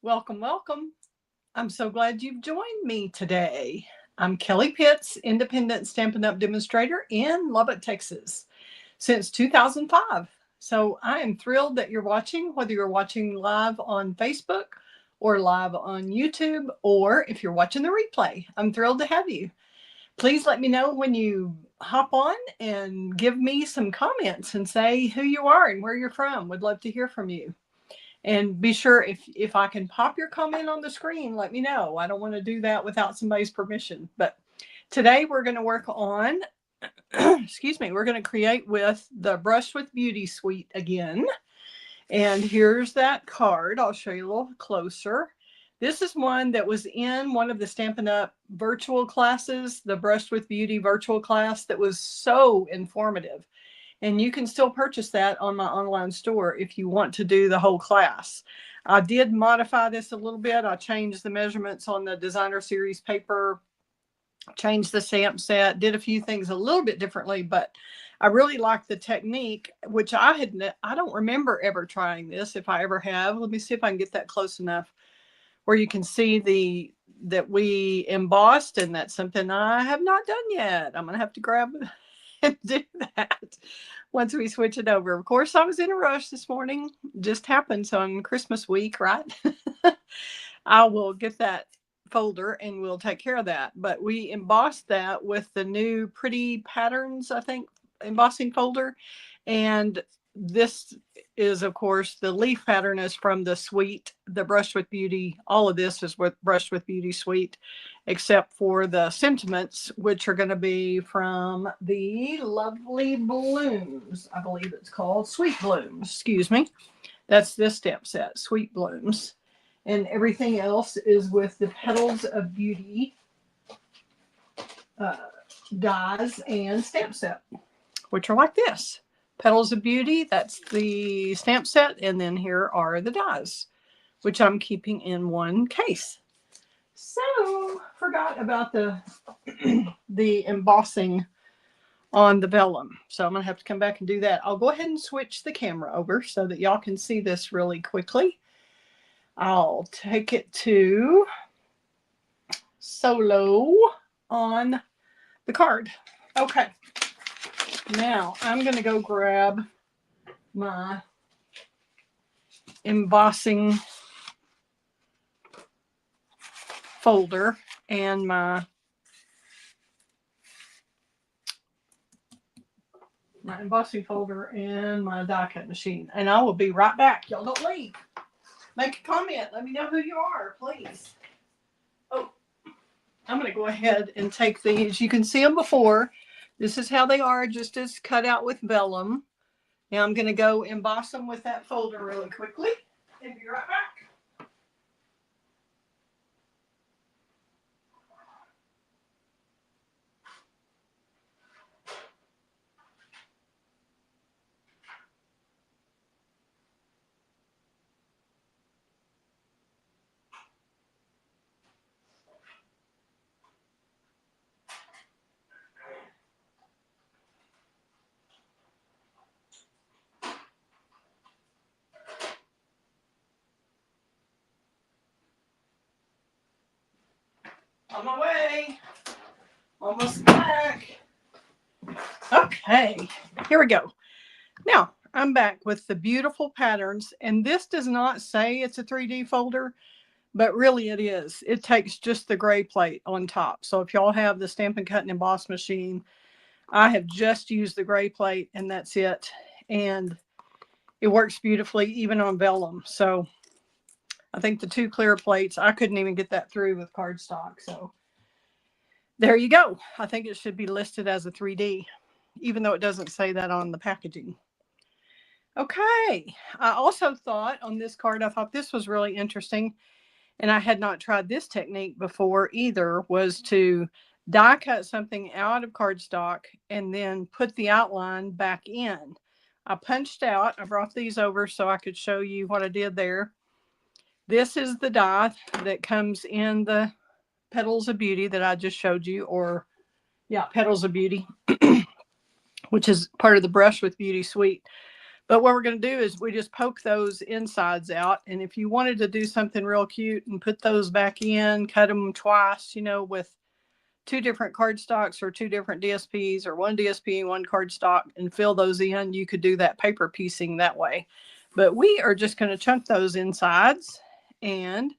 Welcome, welcome. I'm so glad you've joined me today. I'm Kelly Pitts, independent Stampin' Up! Demonstrator in Lubbock, Texas, since 2005. So I am thrilled that you're watching, whether you're watching live on Facebook or live on YouTube, or if you're watching the replay. I'm thrilled to have you. Please let me know when you hop on and give me some comments and say who you are and where you're from. Would love to hear from you. And be sure if I can pop your comment on the screen, let me know. I don't want to do that without somebody's permission. But today we're going to work on, excuse me, we're going to create with the Brush with Beauty suite again. And here's that card. I'll show you a little closer. This is one that was in one of the Stampin' Up! Virtual classes, the Brush with Beauty virtual class that was so informative. And you can still purchase that on my online store if you want to do the whole class. I did modify this a little bit. I changed the measurements on the designer series paper, changed the stamp set, did a few things a little bit differently, but I really like the technique, which I don't remember ever trying this. If I ever have, let me see if I can get that close enough where you can see that we embossed, and that's something I have not done yet. I'm going to have to grab and do that once we switch it over. Of course, I was in a rush this morning. Just happened on Christmas week, right? I will get that folder and we'll take care of that. But we embossed that with the new Pretty Patterns, I think, embossing folder. And this is, of course, the leaf pattern is from the suite, the Brush with Beauty. All of this is with Brush with Beauty suite, except for the sentiments, which are going to be from the Lovely Blooms. I believe it's called Sweet Blooms. Excuse me. That's this stamp set, Sweet Blooms. And everything else is with the Petals of Beauty dies and stamp set, which are like this. Petals of Beauty, that's the stamp set, and then here are the dies, which I'm keeping in one case. So, forgot about the the embossing on the vellum. So I'm going to have to come back and do that. I'll go ahead and switch the camera over so that y'all can see this really quickly. I'll take it to solo on the card. Okay. Now I'm going to go grab my embossing folder and my embossing folder and my die cut machine. And I will be right back. Y'all don't leave. Make a comment. Let me know who you are, please. Oh, I'm going to go ahead and take these. You can see them before. This is how they are, just as cut out with vellum. Now I'm going to go emboss them with that folder really quickly and be right back. On my way. Almost back. Okay, here we go. Now, I'm back with the beautiful patterns, and this does not say it's a 3D folder, but really it is. It takes just the gray plate on top. So if y'all have the Stampin' Cut and Emboss machine, I have just used the gray plate, and that's it. And it works beautifully, even on vellum. So I think the 2 clear plates, I couldn't even get that through with cardstock. So there you go. I think it should be listed as a 3D, even though it doesn't say that on the packaging. Okay. I also thought on this card, I thought this was really interesting, and I had not tried this technique before either, was to die cut something out of cardstock and then put the outline back in. I punched out, I brought these over so I could show you what I did there. This is the die that comes in the Petals of Beauty that I just showed you, or yeah, Petals of Beauty, which is part of the Brush with Beauty suite. But what we're going to do is we just poke those insides out. And if you wanted to do something real cute and put those back in, cut them twice, you know, with 2 different cardstocks or 2 different DSPs or 1 DSP and 1 cardstock and fill those in, you could do that paper piecing that way. But we are just going to chunk those insides, and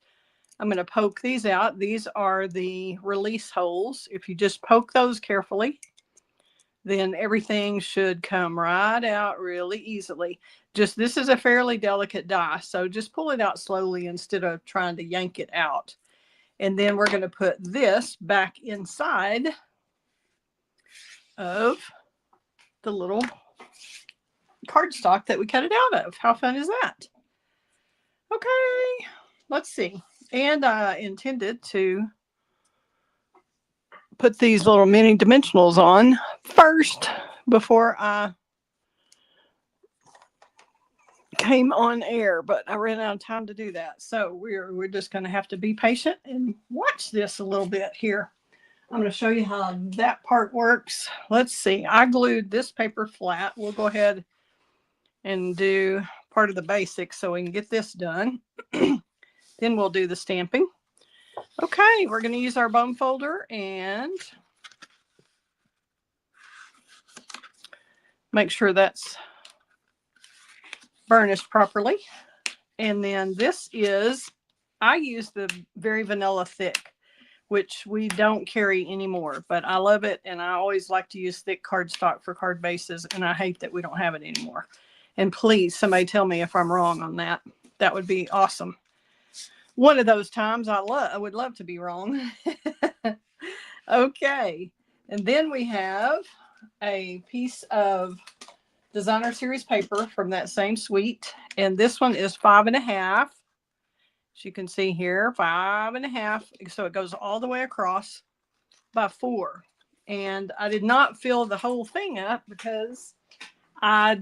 I'm going to poke these out. These are the release holes. If you just poke those carefully, then everything should come right out really easily. Just, this is a fairly delicate die, so just pull it out slowly instead of trying to yank it out. And then we're going to put this back inside of the little cardstock that we cut it out of. How fun is that? Okay, let's see. And I intended to put these little mini dimensionals on first before I came on air, but I ran out of time to do that. So we're just going to have to be patient and watch this a little bit here. I'm going to show you how that part works. Let's see. I glued this paper flat. We'll go ahead and do part of the basics so we can get this done. Then we'll do the stamping. Okay, we're going to use our bone folder and make sure that's burnished properly. And then this is, I use the very vanilla thick, which we don't carry anymore, but I love it. And I always like to use thick cardstock for card bases, and I hate that we don't have it anymore. And please, somebody tell me if I'm wrong on that. That would be awesome. One of those times I would love to be wrong. Okay. And then we have a piece of designer series paper from that same suite. And this one is 5.5. As you can see here, 5.5. So it goes all the way across by 4. And I did not fill the whole thing up because I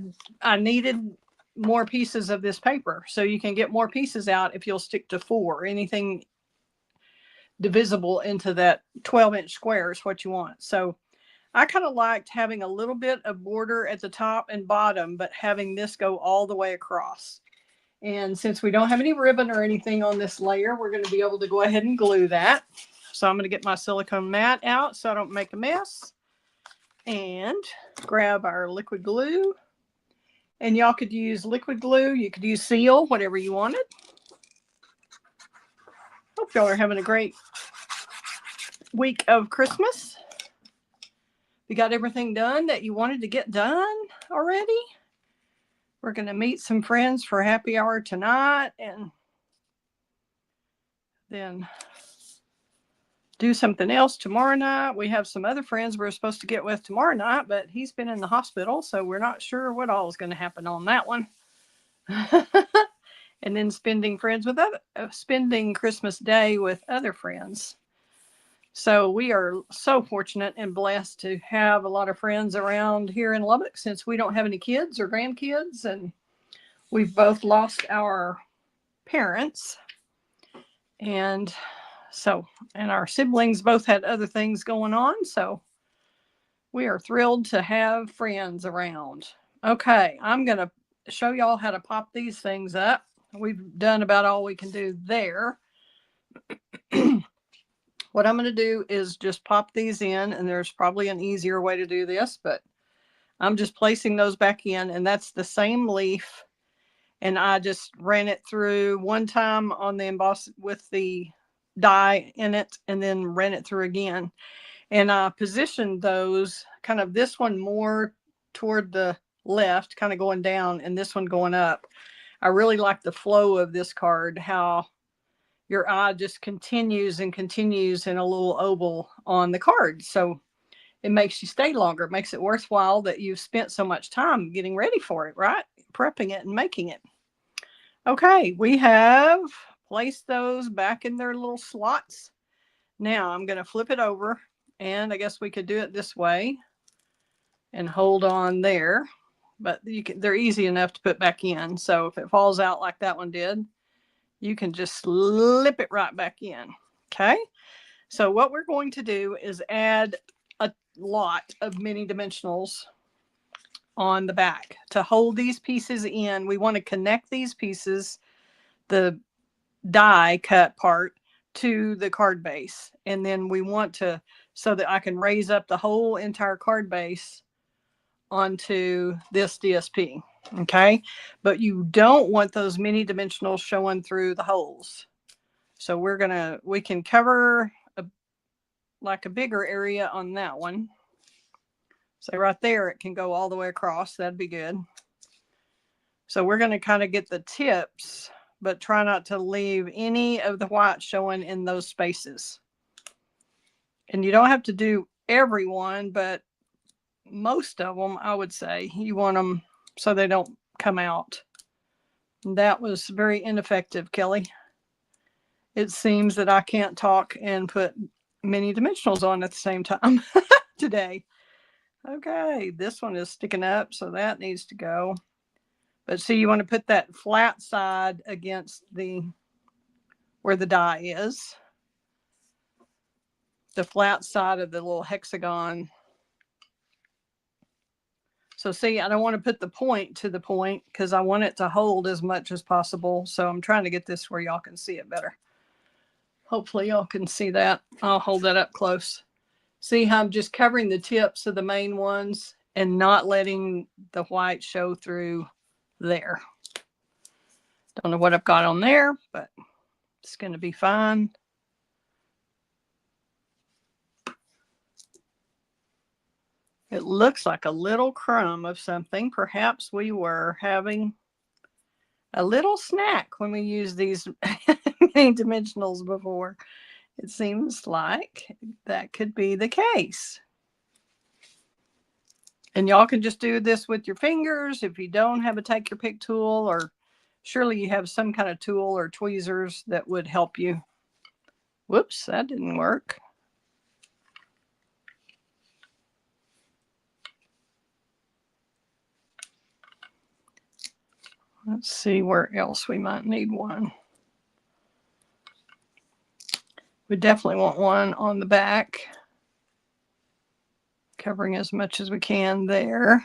needed more pieces of this paper. So you can get more pieces out if you'll stick to 4. Anything divisible into that 12-inch square is what you want. So I kind of liked having a little bit of border at the top and bottom, but having this go all the way across. And since we don't have any ribbon or anything on this layer, we're going to be able to go ahead and glue that. So I'm going to get my silicone mat out so I don't make a mess. And grab our liquid glue. And y'all could use liquid glue. You could use seal, whatever you wanted. Hope y'all are having a great week of Christmas. You got everything done that you wanted to get done already? We're going to meet some friends for happy hour tonight and then do something else tomorrow night. We have some other friends we're supposed to get with tomorrow night, but he's been in the hospital, so we're not sure what all is going to happen on that one. And then spending Christmas Day with other friends. So we are so fortunate and blessed to have a lot of friends around here in Lubbock since we don't have any kids or grandkids, and we've both lost our parents. And our siblings both had other things going on. So we are thrilled to have friends around. Okay, I'm going to show y'all how to pop these things up. We've done about all we can do there. What I'm going to do is just pop these in, and there's probably an easier way to do this, but I'm just placing those back in, and that's the same leaf. And I just ran it through one time on the emboss with the die in it, and then ran it through again. And I positioned those kind of, this one more toward the left, kind of going down, and this one going up. I really like the flow of this card, how your eye just continues and continues in a little oval on the card. So it makes you stay longer. It makes it worthwhile that you've spent so much time getting ready for it, right? Prepping it and making it. Okay, we have placed those back in their little slots. Now I'm going to flip it over, and I guess we could do it this way and hold on there, but they're easy enough to put back in. So if it falls out like that one did, you can just slip it right back in. Okay, so what we're going to do is add a lot of mini dimensionals on the back to hold these pieces in. We want to connect these pieces, the die cut part, to the card base. And then we want to, so that I can raise up the whole entire card base onto this DSP. Okay. But you don't want those mini dimensionals showing through the holes. So we can cover like a bigger area on that one. So right there, it can go all the way across. That'd be good. So we're going to kind of get the tips, but try not to leave any of the white showing in those spaces. And you don't have to do every one, but most of them, I would say, you want them so they don't come out. That was very ineffective, Kelley. It seems that I can't talk and put many dimensionals on at the same time today. Okay, this one is sticking up, so that needs to go. But see, you want to put that flat side against where the die is. The flat side of the little hexagon. So see, I don't want to put the point to the point because I want it to hold as much as possible. So I'm trying to get this where y'all can see it better. Hopefully y'all can see that. I'll hold that up close. See how I'm just covering the tips of the main ones and not letting the white show through there. Don't know what I've got on there, but it's going to be fine. It looks like a little crumb of something. Perhaps we were having a little snack when we used these many dimensionals before. It seems like that could be the case. And y'all can just do this with your fingers. If you don't have a take your pick tool, or surely you have some kind of tool or tweezers that would help you. Whoops, that didn't work. Let's see where else we might need one. We definitely want one on the back, covering as much as we can there.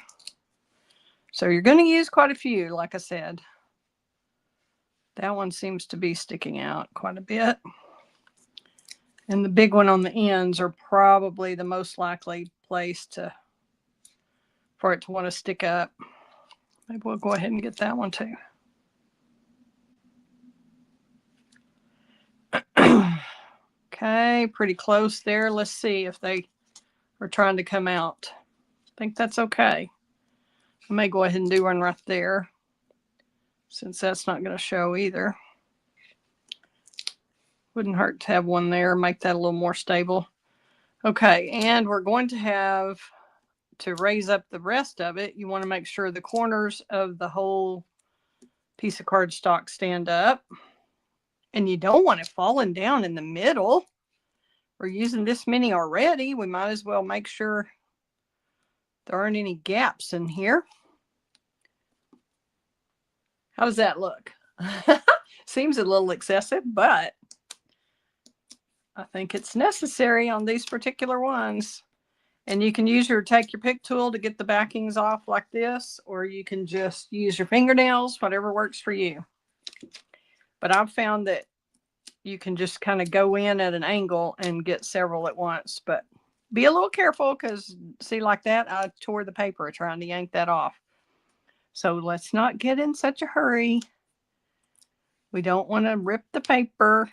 So you're going to use quite a few, like I said. That one seems to be sticking out quite a bit. And the big one on the ends are probably the most likely place for it to want to stick up. Maybe we'll go ahead and get that one too. Okay, pretty close there. Let's see if they are trying to come out. I think that's okay. I may go ahead and do one right there, since that's not going to show either. Wouldn't hurt to have one there, make that a little more stable. Okay, and we're going to have to raise up the rest of it. You want to make sure the corners of the whole piece of cardstock stand up. And you don't want it falling down in the middle. We're using this many already. We might as well make sure there aren't any gaps in here. How does that look? Seems a little excessive, but I think it's necessary on these particular ones. And you can use your take your pick tool to get the backings off like this, or you can just use your fingernails, whatever works for you. But I've found that you can just kind of go in at an angle and get several at once. But be a little careful, because see, like that, I tore the paper trying to yank that off. So let's not get in such a hurry. We don't want to rip the paper.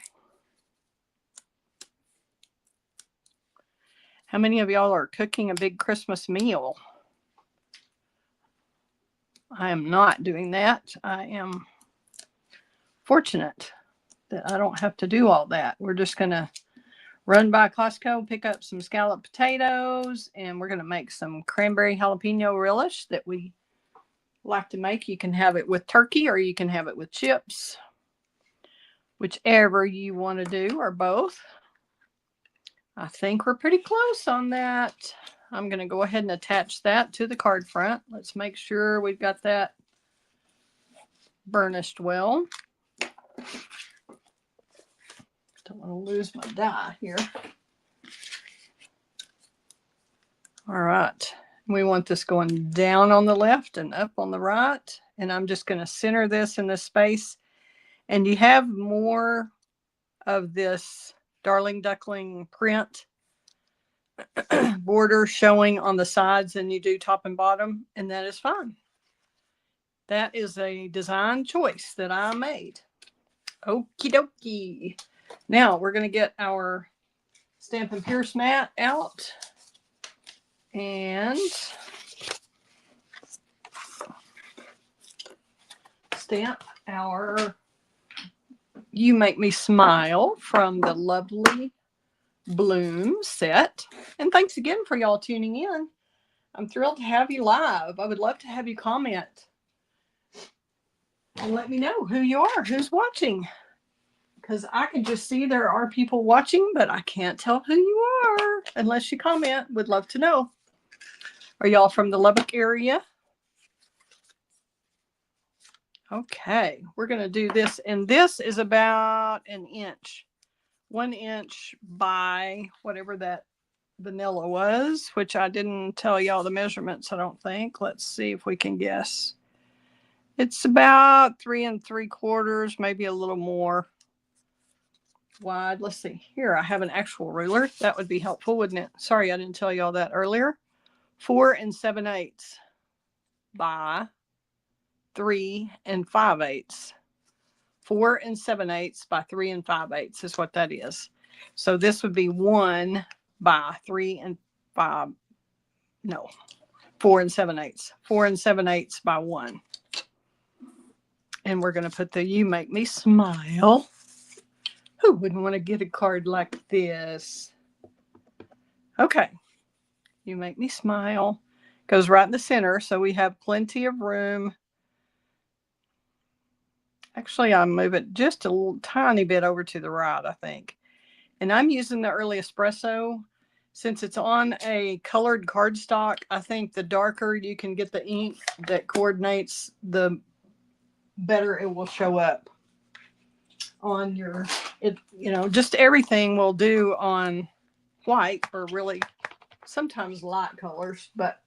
How many of y'all are cooking a big Christmas meal? I am not doing that. I am fortunate that I don't have to do all that. We're just going to run by Costco, pick up some scalloped potatoes, and we're going to make some cranberry jalapeno relish that we like to make. You can have it with turkey or you can have it with chips, whichever you want to do, or both. I think we're pretty close on that. I'm going to go ahead and attach that to the card front. Let's make sure we've got that burnished well. Don't want to lose my die here. All right. We want this going down on the left and up on the right. And I'm just going to center this in this space. And you have more of this Darling Duckling print border showing on the sides than you do top and bottom. And that is fine. That is a design choice that I made. Okie dokie. Now we're going to get our Stampin' Pierce mat out and stamp our You Make Me Smile from the lovely Bloom set. And thanks again for y'all tuning in. I'm thrilled to have you live. I would love to have you comment and let me know who you are, who's watching. Because I can just see there are people watching, but I can't tell who you are unless you comment. Would love to know. Are y'all from the Lubbock area? Okay, we're going to do this. And this is about an inch. 1 inch by whatever that vanilla was, which I didn't tell y'all the measurements, I don't think. Let's see if we can guess. It's about 3 3/4, maybe a little more wide. Let's see. Here, I have an actual ruler. That would be helpful, wouldn't it? Sorry, I didn't tell y'all that earlier. 4 7/8 by 3 5/8. 4 7/8 by 3 5/8 is what that is. So this would be 1 by 3 5. No, 4 7/8. 4 7/8 by 1. And we're going to put the You Make Me Smile. Who wouldn't want to get a card like this? Okay. You Make Me Smile. Goes right in the center, so we have plenty of room. Actually, I'll move it just a little tiny bit over to the right, I think. And I'm using the Early Espresso. Since it's on a colored cardstock, I think the darker you can get the ink that coordinates, the better it will show up on your, just everything will do on white, or really sometimes light colors, but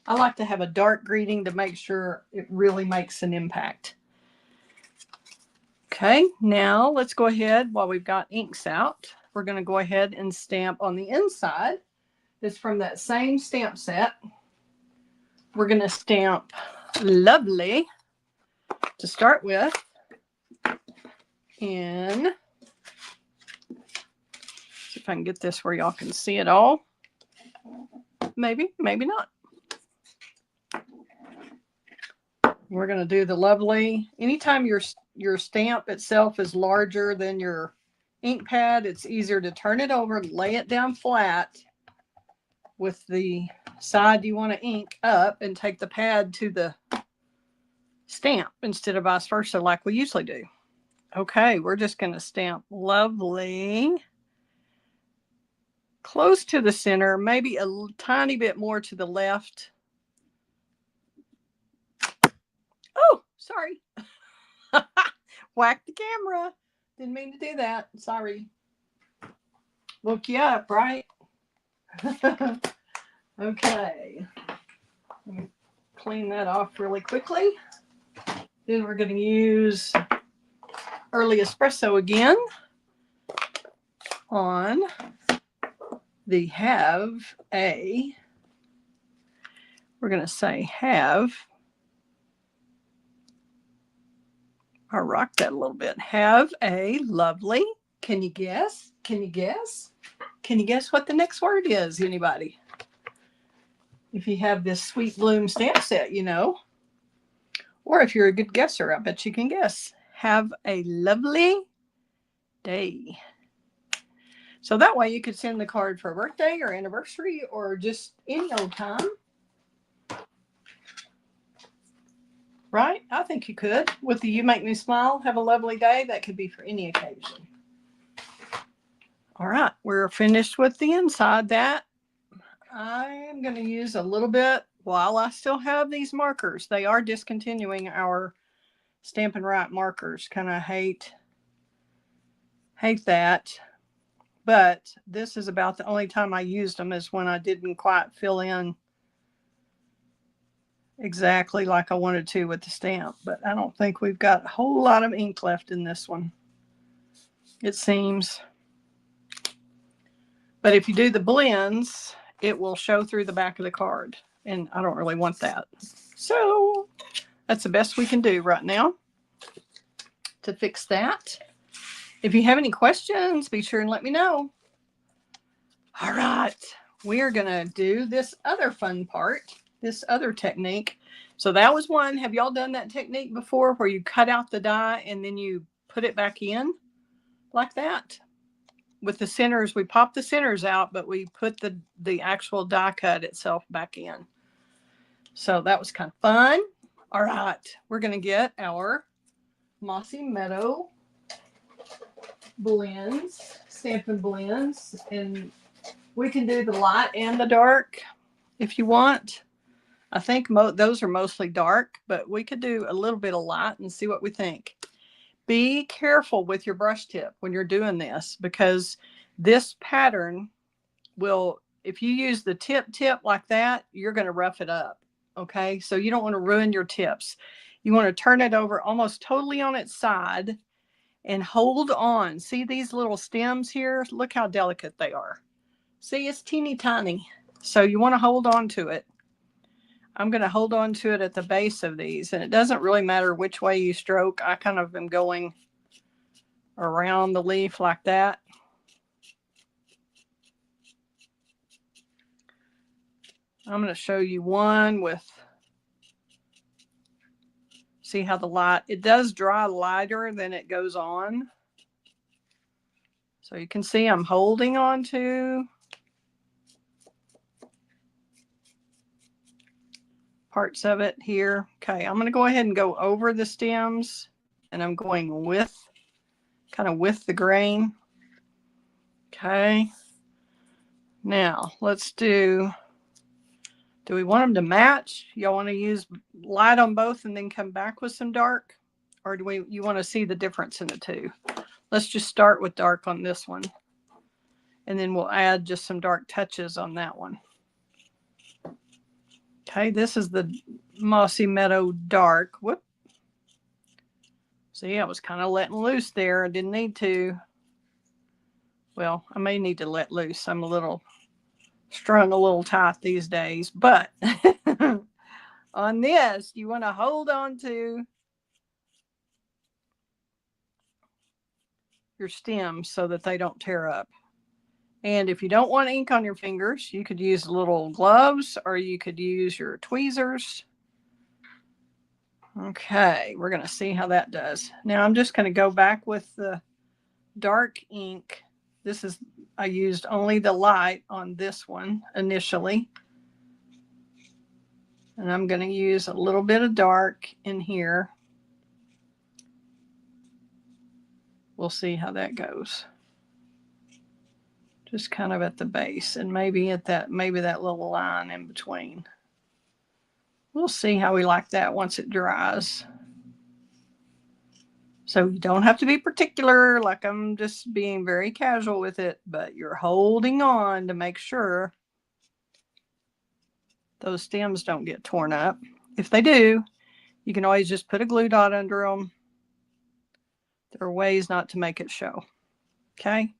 I like to have a dark greeting to make sure it really makes an impact. Okay, now let's go ahead while we've got inks out. We're going to go ahead and stamp on the inside. It's from that same stamp set. We're going to stamp Lovely to start with. And see if I can get this where y'all can see it all. Maybe, maybe not. We're going to do the Lovely. Anytime your stamp itself is larger than your ink pad, it's easier to turn it over, lay it down flat with the side you want to ink up, and take the pad to the stamp instead of vice versa like we usually do. Okay, we're just going to stamp Lovely close to the center, maybe a tiny bit more to the left. Oh, sorry. Whack the camera. Didn't mean to do that. Sorry. Woke you up, right? Okay. Let me clean that off really quickly. Then we're going to use Early Espresso again on the we're going to say have. I'll rock that a little bit. Have a lovely. Can you guess? Can you guess? Can you guess what the next word is, anybody? If you have this Sweet Bloom stamp set, Or if you're a good guesser, I bet you can guess. Have a lovely day. So that way you could send the card for a birthday or anniversary or just any old time. Right? I think you could. With the You Make Me Smile, have a lovely day. That could be for any occasion. All right. We're finished with the inside. That I am going to use a little bit while I still have these markers. They are discontinuing our Stampin' Right markers. Kind of hate that. But this is about the only time I used them is when I didn't quite fill in exactly like I wanted to with the stamp, but I don't think we've got a whole lot of ink left in this one, it seems. But if you do the blends, it will show through the back of the card, and I don't really want that. So that's the best we can do right now to fix that. If you have any questions, be sure and let me know. All right, we are going to do this other fun part, this other technique. So that was one. Have y'all done that technique before where you cut out the die and then you put it back in like that? With the centers, we pop the centers out, but we put the actual die cut itself back in. So that was kind of fun. All right, we're going to get our Mossy Meadow blends, Stampin' blends, and we can do the light and the dark if you want. I think those are mostly dark, but we could do a little bit of light and see what we think. Be careful with your brush tip when you're doing this, because this pattern will, if you use the tip like that, you're going to rough it up. Okay, so you don't want to ruin your tips. You want to turn it over almost totally on its side and hold on. See these little stems here? Look how delicate they are. See, it's teeny tiny. So you want to hold on to it. I'm going to hold on to it at the base of these, and it doesn't really matter which way you stroke. I kind of am going around the leaf like that. I'm going to show you one with, see how the light, it does dry lighter than it goes on. So you can see I'm holding on to parts of it here. Okay, I'm going to go ahead and go over the stems, and I'm going with, kind of with the grain. Okay. Now let's do we want them to match? Y'all want to use light on both and then come back with some dark? Or do you want to see the difference in the two? Let's just start with dark on this one, and then we'll add just some dark touches on that one. Okay, this is the Mossy Meadow Dark. Whoop. See, I was kind of letting loose there. I didn't need to. Well, I may need to let loose. I'm a little strung a little tight these days, but on this, you want to hold on to your stems so that they don't tear up. And if you don't want ink on your fingers, you could use little gloves, or you could use your tweezers. Okay, we're going to see how that does. Now I'm just going to go back with the dark ink. This is, I used only the light on this one initially. And I'm going to use a little bit of dark in here. We'll see how that goes. Just kind of at the base, and maybe at that, maybe that little line in between. We'll see how we like that once it dries. So you don't have to be particular, like I'm just being very casual with it, but you're holding on to make sure those stems don't get torn up. If they do, you can always just put a glue dot under them. There are ways not to make it show. Okay.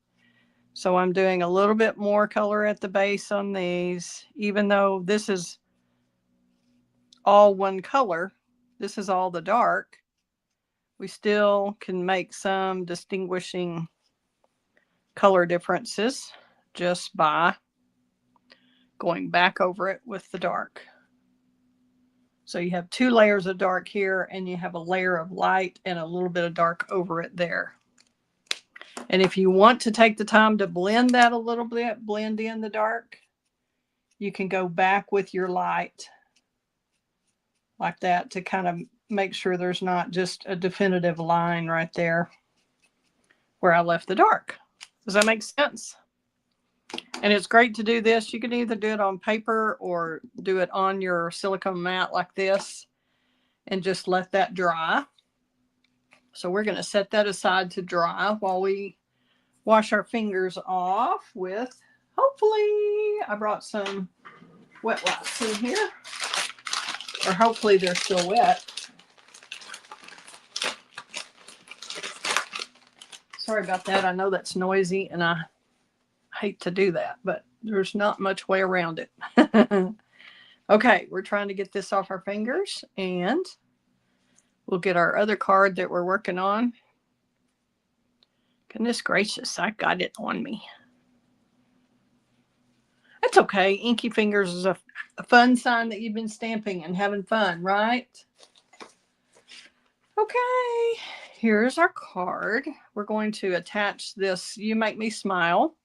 So I'm doing a little bit more color at the base on these, even though this is all one color. This is all the dark. We still can make some distinguishing color differences just by going back over it with the dark. So you have two layers of dark here, and you have a layer of light and a little bit of dark over it there. And if you want to take the time to blend that a little bit, blend in the dark, you can go back with your light like that to kind of make sure there's not just a definitive line right there where I left the dark. Does that make sense? And it's great to do this. You can either do it on paper or do it on your silicone mat like this and just let that dry. So we're going to set that aside to dry while we wash our fingers off with, hopefully, I brought some wet wipes in here. or hopefully they're still wet. Sorry about that. I know that's noisy and I hate to do that, but there's not much way around it. Okay, we're trying to get this off our fingers, and we'll get our other card that we're working on. Goodness gracious, I got it on me. That's okay. Inky fingers is a fun sign that you've been stamping and having fun, right? Okay, here's our card. We're going to attach this You Make Me Smile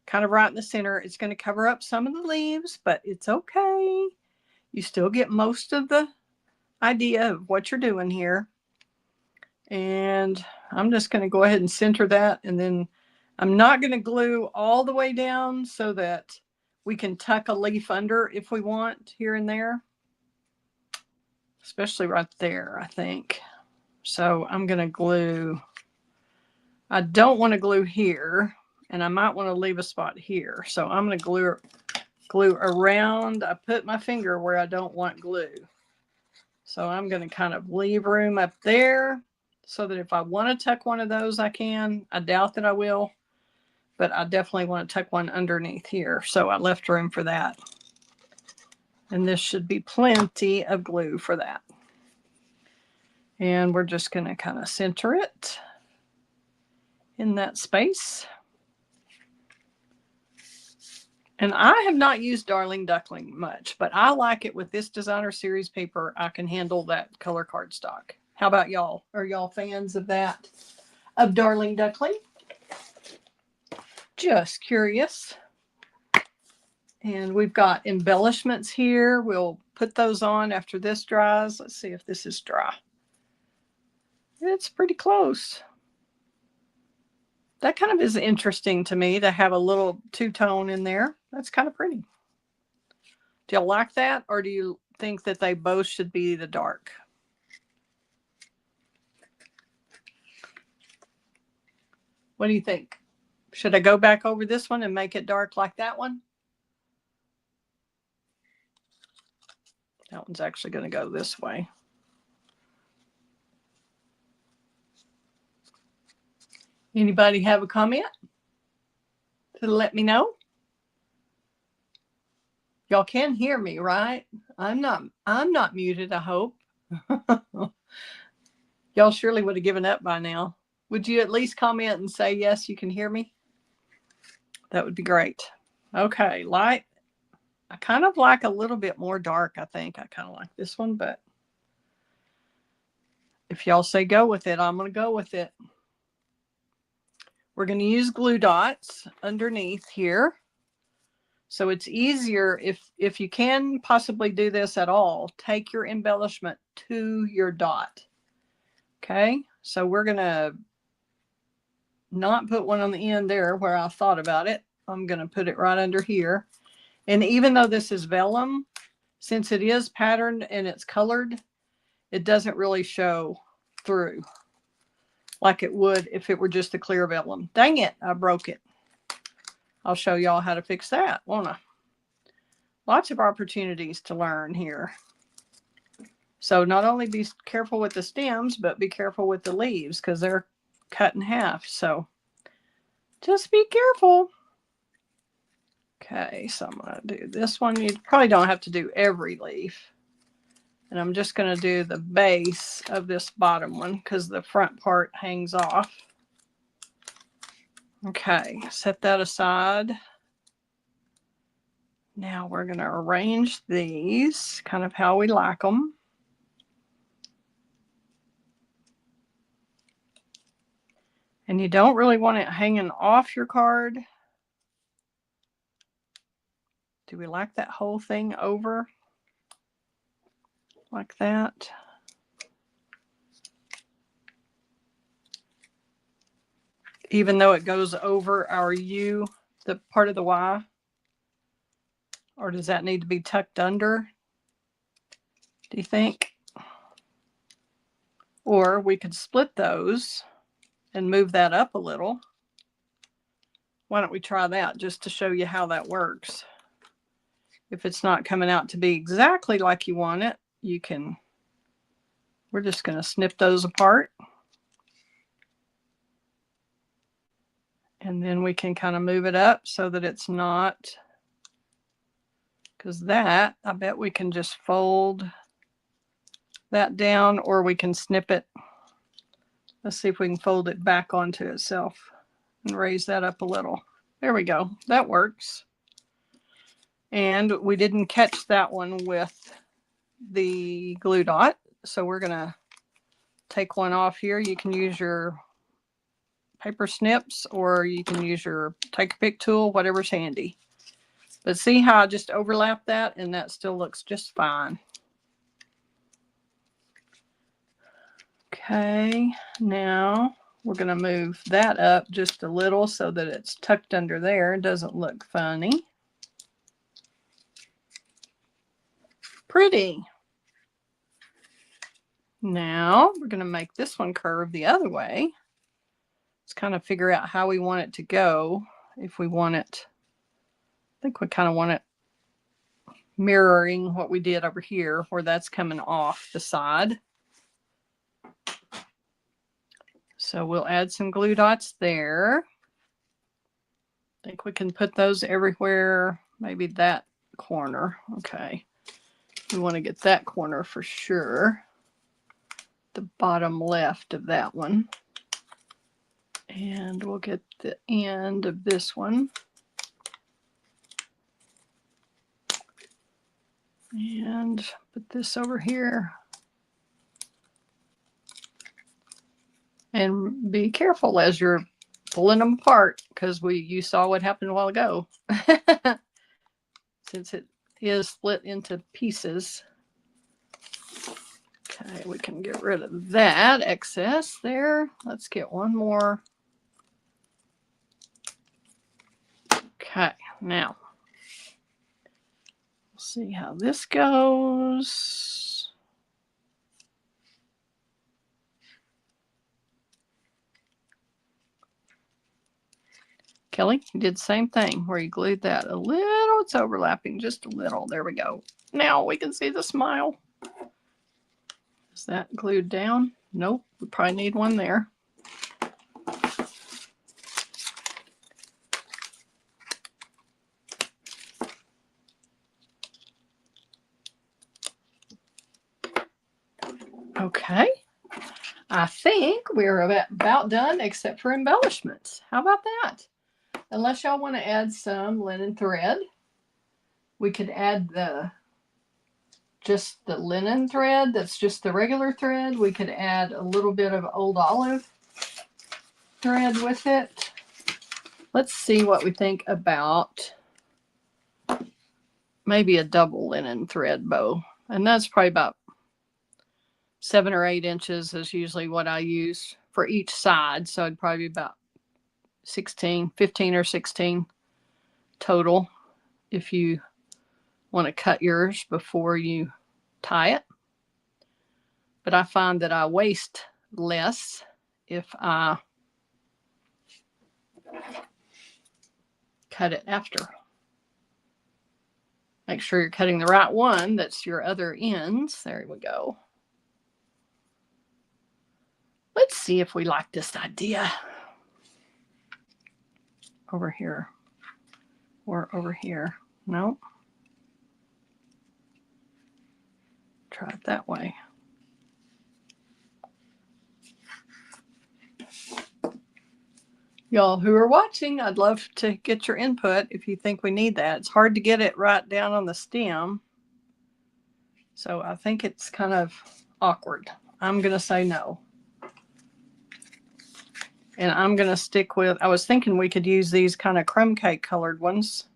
kind of right in the center. It's going to cover up some of the leaves, but it's okay. You still get most of the idea of what you're doing here. And I'm just going to go ahead and center that, and then I'm not going to glue all the way down so that we can tuck a leaf under if we want here and there, especially right there, I think. So I'm going to glue. I don't want to glue here, and I might want to leave a spot here. So I'm going to glue around. I put my finger where I don't want glue. So I'm going to kind of leave room up there so that if I want to tuck one of those, I can. I doubt that I will, but I definitely want to tuck one underneath here. So I left room for that. And this should be plenty of glue for that. And we're just going to kind of center it in that space. And I have not used Darling Duckling much, but I like it with this designer series paper. I can handle that color cardstock. How about y'all? Are y'all fans of that, of Darling Duckling? Just curious. And we've got embellishments here. We'll put those on after this dries. Let's see if this is dry. It's pretty close. That kind of is interesting to me to have a little two-tone in there. That's kind of pretty. Do you like that, or do you think that they both should be the dark? What do you think? Should I go back over this one and make it dark like that one? That one's actually going to go this way. Anybody have a comment to let me know? Y'all can hear me, right? I'm not muted, I hope. Y'all surely would have given up by now. Would you at least comment and say, yes, you can hear me? That would be great. Okay, light. I kind of like a little bit more dark, I think. I kind of like this one, but if y'all say go with it, I'm going to go with it. We're going to use glue dots underneath here. So it's easier if you can possibly do this at all, take your embellishment to your dot. Okay, so we're going to not put one on the end there where I thought about it. I'm going to put it right under here. And even though this is vellum, since it is patterned and it's colored, it doesn't really show through like it would if it were just the clear vellum. Dang it, I broke it. I'll show y'all how to fix that, won't I? Lots of opportunities to learn here. So not only be careful with the stems, but be careful with the leaves because they're cut in half. So just be careful. Okay, so I'm going to do this one. You probably don't have to do every leaf. And I'm just going to do the base of this bottom one because the front part hangs off. Okay, set that aside. Now we're going to arrange these kind of how we like them. And you don't really want it hanging off your card. Do we like that whole thing over? Like that. Even though it goes over our U, the part of the Y? Or does that need to be tucked under? Do you think? Or we could split those and move that up a little. Why don't we try that just to show you how that works? If it's not coming out to be exactly like you want it, we're just going to snip those apart. And then we can kind of move it up so that it's not, because that, I bet we can just fold that down, or we can snip it. Let's see if we can fold it back onto itself and raise that up a little. There we go. That works. And we didn't catch that one with the glue dot. So we're going to take one off here. You can use your paper snips, or you can use your take a pick tool, whatever's handy. But see how I just overlapped that, and that still looks just fine. Okay, now we're going to move that up just a little so that it's tucked under there. It doesn't look funny. Pretty. Now we're going to make this one curve the other way. Let's kind of figure out how we want it to go. If we want it, I think we kind of want it mirroring what we did over here, where that's coming off the side. So we'll add some glue dots there. I think we can put those everywhere. Maybe that corner. Okay. We want to get that corner for sure. The bottom left of that one. And we'll get the end of this one. And put this over here. And be careful as you're pulling them apart, because you saw what happened a while ago. Since it is split into pieces. Okay, we can get rid of that excess there. Let's get one more. Okay, now we'll see how this goes. Kelley, you did the same thing where you glued that a little. It's overlapping just a little. There we go. Now we can see the smile. Is that glued down? Nope. We probably need one there. Okay. I think we're about done except for embellishments. How about that? Unless y'all want to add some linen thread, we could add just the linen thread. That's just the regular thread. We could add a little bit of old olive thread with it. Let's see what we think about maybe a double linen thread bow. And that's probably about 7 or 8 inches is usually what I use for each side. So it'd probably be about 15 or 16 total if you want to cut yours before you tie it. But I find that I waste less if I cut it after. Make sure you're cutting the right one. That's your other ends. There we go. Let's see if we like this idea. Over here or over here. Nope. Try it that way. Y'all who are watching, I'd love to get your input if you think we need that. It's hard to get it right down on the stem. So I think it's kind of awkward. I'm going to say no. And I'm going to stick with, I was thinking we could use these kind of crumb cake colored ones.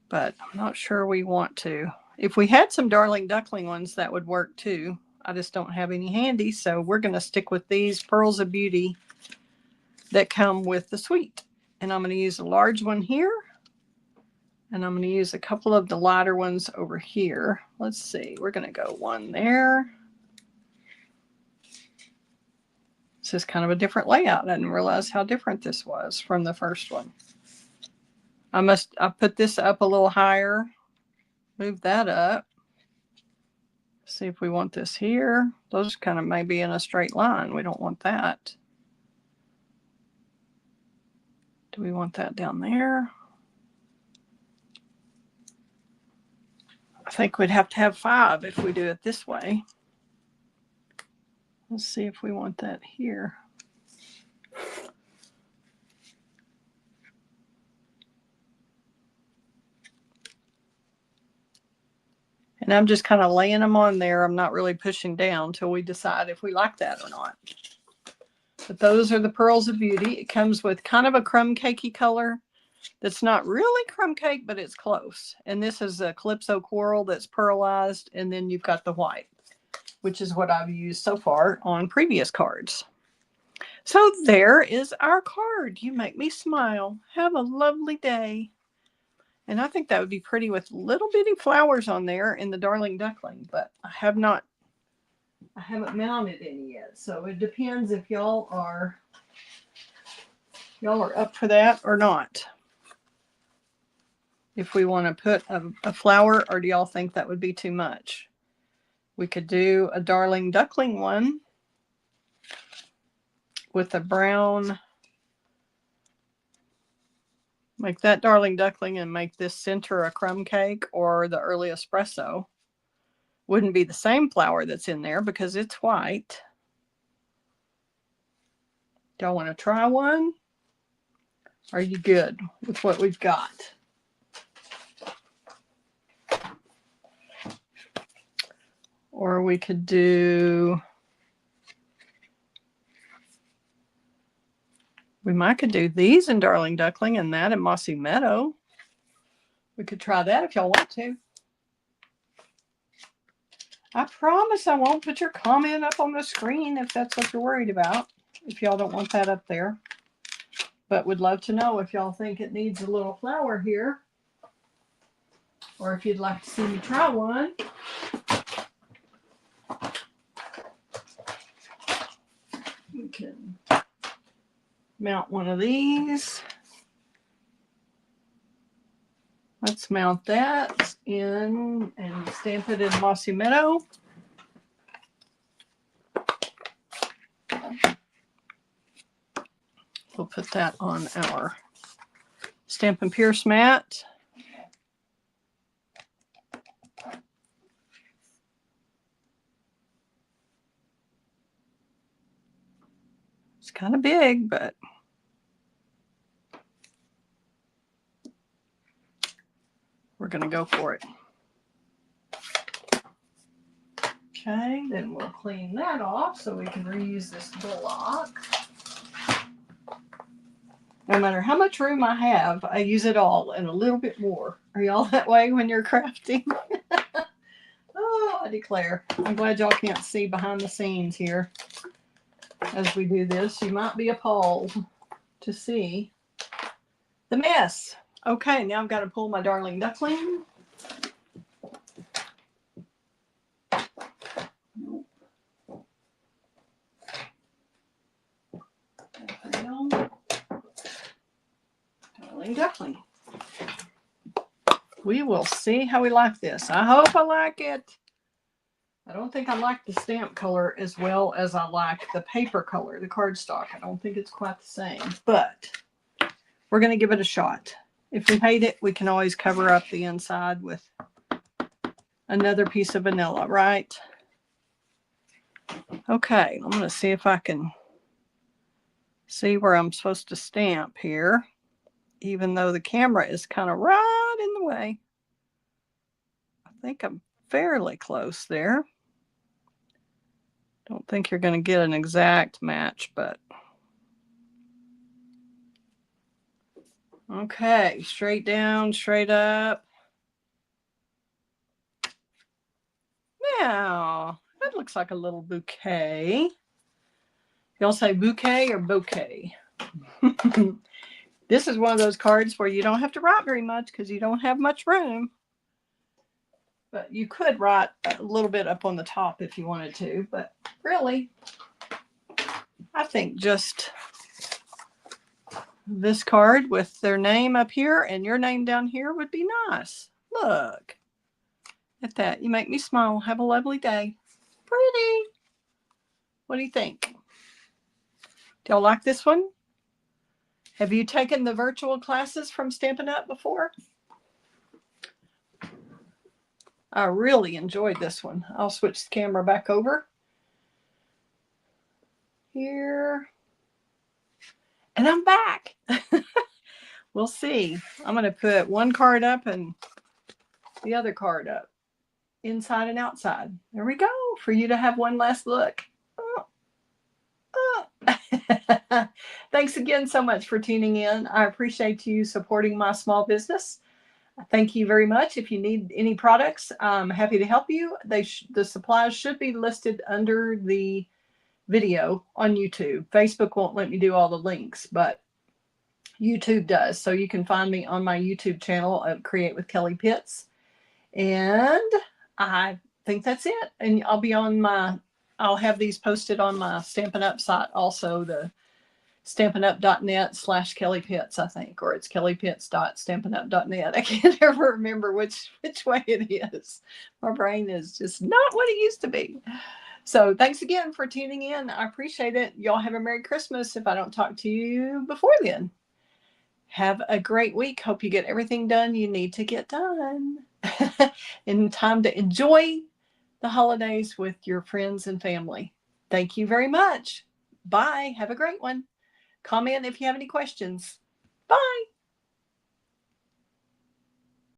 But I'm not sure we want to. If we had some Darling Duckling ones, that would work too. I just don't have any handy. So we're going to stick with these Pearls of Beauty that come with the suite. And I'm going to use a large one here. And I'm going to use a couple of the lighter ones over here. Let's see. We're going to go one there. This is kind of a different layout. I didn't realize how different this was from the first one. I put this up a little higher Move that up. See if we want this here. Those kind of may be in a straight line. We don't want that. Do we want that down there? I think we'd have to have 5 if we do it this way. Let's see if we want that here. And I'm just kind of laying them on there. I'm not really pushing down until we decide if we like that or not. But those are the Pearls of Beauty. It comes with kind of a crumb cakey color that's not really crumb cake, but it's close. And this is a Calypso Coral that's pearlized. And then you've got the white, which is what I've used so far on previous cards. So there is our card. You make me smile. Have a lovely day. And I think that would be pretty with little bitty flowers on there in the Darling Duckling, but I haven't mounted any yet. So it depends if y'all are up for that or not. If we want to put a flower, or do y'all think that would be too much? We could do a Darling Duckling one with a brown. Make that Darling Duckling and make this center a crumb cake or the early espresso. Wouldn't be the same flower that's in there because it's white. Do y'all want to try one? Are you good with what we've got? Or we could do, could do these in Darling Duckling and that in Mossy Meadow. We could try that if y'all want to. I promise I won't put your comment up on the screen if that's what you're worried about, if y'all don't want that up there. But would love to know if y'all think it needs a little flower here, or if you'd like to see me try one. We can mount one of these. Let's mount that in and stamp it in Mossy Meadow. We'll put that on our Stampin' Pierce mat. It's kind of big, but we're going to go for it. Okay, then we'll clean that off so we can reuse this block. No matter how much room I have, I use it all and a little bit more. Are y'all that way when you're crafting? Oh, I declare. I'm glad y'all can't see behind the scenes here as we do this. You might be appalled to see the mess. Okay, now I've got to pull my Darling Duckling. Darling Duckling. We will see how we like this. I hope I like it. I don't think I like the stamp color as well as I like the paper color, the cardstock. I don't think it's quite the same, but we're going to give it a shot. If we hate it, we can always cover up the inside with another piece of vanilla, right? Okay, I'm going to see if I can see where I'm supposed to stamp here, even though the camera is kind of right in the way. I think I'm fairly close there. Don't think you're going to get an exact match, but okay, straight down, straight up. Now, that looks like a little bouquet. Y'all say bouquet or bouquet? This is one of those cards where you don't have to write very much because you don't have much room. But you could write a little bit up on the top if you wanted to. But really, I think just this card with their name up here and your name down here would be nice. Look. at that. You make me smile. Have a lovely day. Pretty. What do you think? Do y'all like this one? Have you taken the virtual classes from Stampin' Up before? I really enjoyed this one. I'll switch the camera back over here. And I'm back. We'll see. I'm going to put one card up and the other card up, inside and outside. There we go, for you to have one last look. Oh. Oh. Thanks again so much for tuning in. I appreciate you supporting my small business. Thank you very much. If you need any products, I'm happy to help you. The supplies should be listed under the video on YouTube. Facebook won't let me do all the links, but YouTube does. So you can find me on my YouTube channel of Create with Kelley Pitts. And I think that's it. And I'll have these posted on my Stampin' Up site also, the stampinup.net/Kelley Pitts, I think, or it's kelleypitts.stampinup.net. I can't ever remember which way it is. My brain is just not what it used to be. So thanks again for tuning in. I appreciate it. Y'all have a Merry Christmas if I don't talk to you before then. Have a great week. Hope you get everything done you need to get done in time to enjoy the holidays with your friends and family. Thank you very much. Bye. Have a great one. Comment if you have any questions. Bye.